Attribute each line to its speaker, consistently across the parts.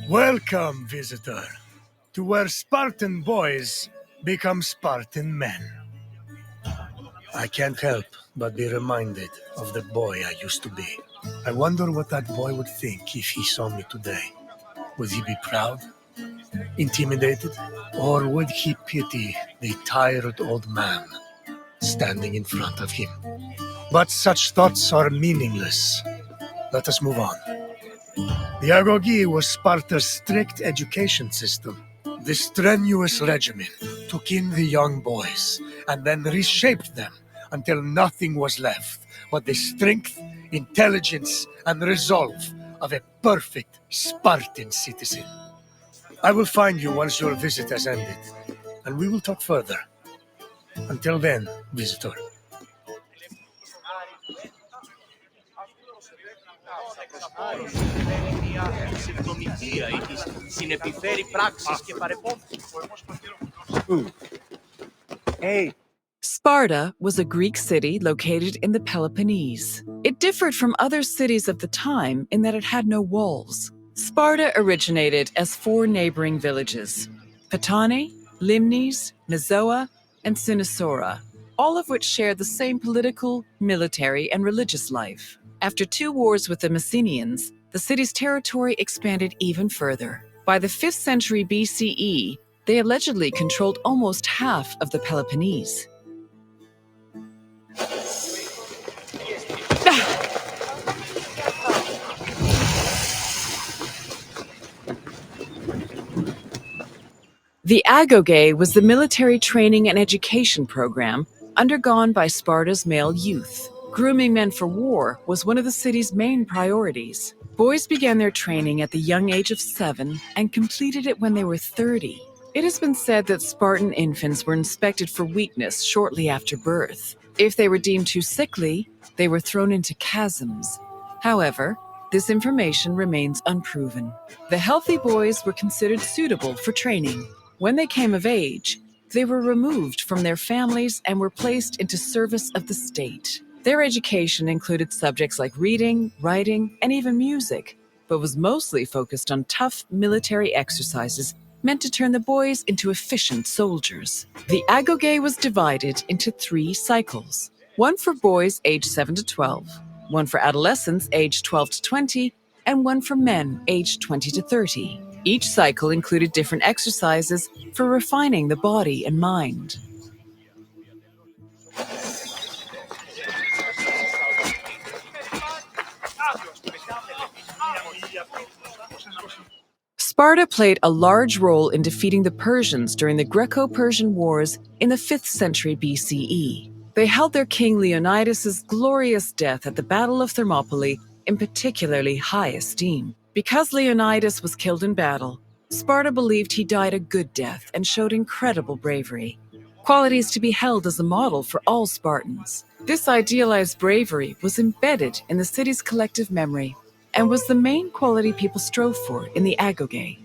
Speaker 1: Welcome, visitor, to where Spartan boys become Spartan men. I can't help but be reminded of the boy I used to be. I wonder what that boy would think if he saw me today. Would he be proud, intimidated, or would he pity the tired old man standing in front of him? But such thoughts are meaningless. Let us move on. The agogi was Sparta's strict education system. The strenuous regimen took in the young boys and then reshaped them until nothing was left but the strength, intelligence, and resolve of a perfect Spartan citizen. I will find you once your visit has ended, and we will talk further. Until then, visitor.
Speaker 2: Hey. Sparta was a Greek city located in the Peloponnese. It differed from other cities of the time in that it had no walls. Sparta originated as 4 neighboring villages: Patane, Limnes, Mizoa, and Cynosura, all of which shared the same political, military, and religious life. After 2 wars with the Messenians, the city's territory expanded even further. By the 5th century BCE, they allegedly controlled almost half of the Peloponnese. The agoge was the military training and education program undergone by Sparta's male youth. Grooming men for war was one of the city's main priorities. Boys began their training at the young age of 7 and completed it when they were 30. It has been said that Spartan infants were inspected for weakness shortly after birth. If they were deemed too sickly, they were thrown into chasms. However, this information remains unproven. The healthy boys were considered suitable for training. When they came of age, they were removed from their families and were placed into service of the state. Their education included subjects like reading, writing, and even music, but was mostly focused on tough military exercises meant to turn the boys into efficient soldiers. The agoge was divided into 3 cycles: one for boys aged 7 to 12, one for adolescents aged 12 to 20, and one for men aged 20 to 30. Each cycle included different exercises for refining the body and mind. Sparta played a large role in defeating the Persians during the Greco-Persian Wars in the 5th century BCE. They held their king Leonidas's glorious death at the Battle of Thermopylae in particularly high esteem. Because Leonidas was killed in battle, Sparta believed he died a good death and showed incredible bravery, qualities to be held as a model for all Spartans. This idealized bravery was embedded in the city's collective memory and was the main quality people strove for in the agoge.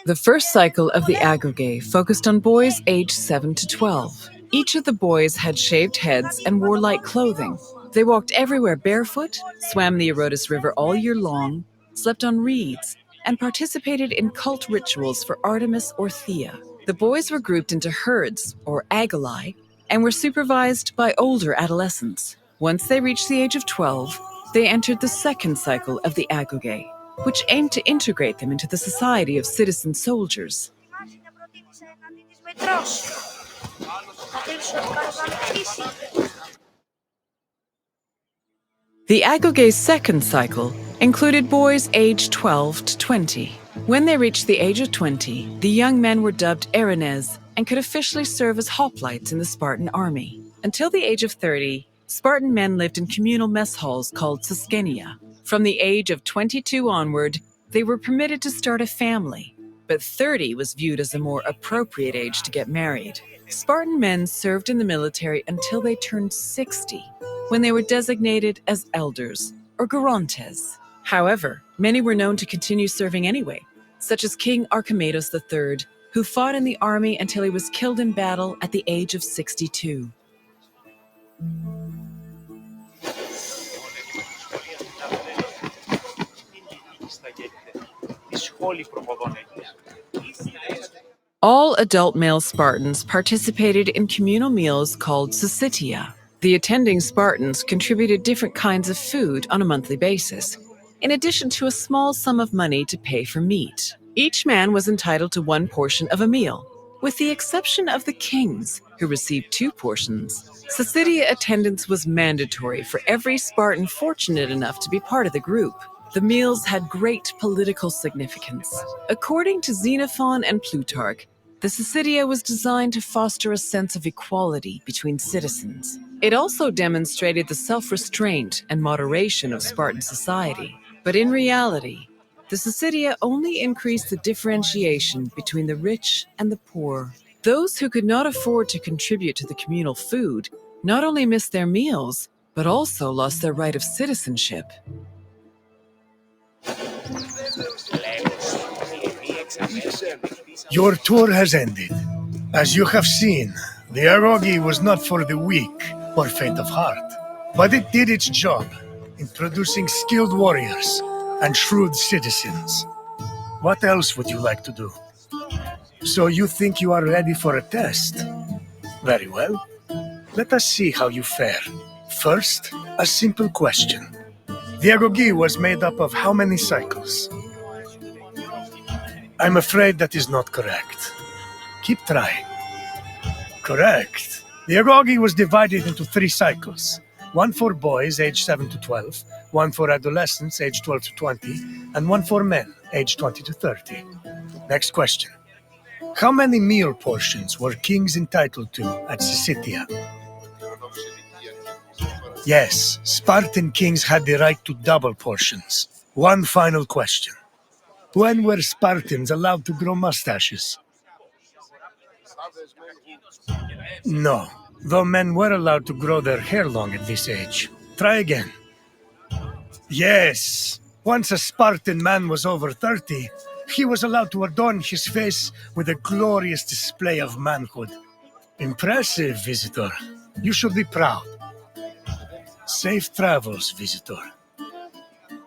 Speaker 2: The first cycle of the agoge focused on boys aged 7 to 12. Each of the boys had shaved heads and wore light clothing. They walked everywhere barefoot, swam the Eurotas River all year long, slept on reeds, and participated in cult rituals for Artemis or Thea. The boys were grouped into herds, or agoli, and were supervised by older adolescents. Once they reached the age of 12, they entered the second cycle of the agoge, which aimed to integrate them into the society of citizen soldiers. The agoge's second cycle included boys aged 12 to 20. When they reached the age of 20, the young men were dubbed Erinyes and could officially serve as hoplites in the Spartan army. Until the age of 30, Spartan men lived in communal mess halls called Sosgenia. From the age of 22 onward, they were permitted to start a family, but 30 was viewed as a more appropriate age to get married. Spartan men served in the military until they turned 60, when they were designated as elders, or gerontes. However, many were known to continue serving anyway, such as King Archimedes III, who fought in the army until he was killed in battle at the age of 62. All adult male Spartans participated in communal meals called syssitia. The attending Spartans contributed different kinds of food on a monthly basis, in addition to a small sum of money to pay for meat. Each man was entitled to one portion of a meal, with the exception of the kings, who received 2 portions. Syssitia attendance was mandatory for every Spartan fortunate enough to be part of the group. The meals had great political significance. According to Xenophon and Plutarch, the syssitia was designed to foster a sense of equality between citizens. It also demonstrated the self-restraint and moderation of Spartan society. But in reality, the syssitia only increased the differentiation between the rich and the poor. Those who could not afford to contribute to the communal food not only missed their meals, but also lost their right of citizenship.
Speaker 1: Your tour has ended. As you have seen, the Agogi was not for the weak or faint of heart, but it did its job in producing skilled warriors and shrewd citizens. What else would you like to do? So you think you are ready for a test? Very well. Let us see how you fare. First, a simple question. The Agogi was made up of how many cycles? I'm afraid that is not correct. Keep trying. Correct. The Agogi was divided into 3 cycles. One for boys aged 7 to 12, one for adolescents aged 12 to 20, and one for men aged 20 to 30. Next question. How many meal portions were kings entitled to at Syssitia? Yes, Spartan kings had the right to double portions. One final question. When were Spartans allowed to grow mustaches? No, though men were allowed to grow their hair long at this age. Try again. Yes, once a Spartan man was over 30, he was allowed to adorn his face with a glorious display of manhood. Impressive, visitor. You should be proud. Safe travels, visitor.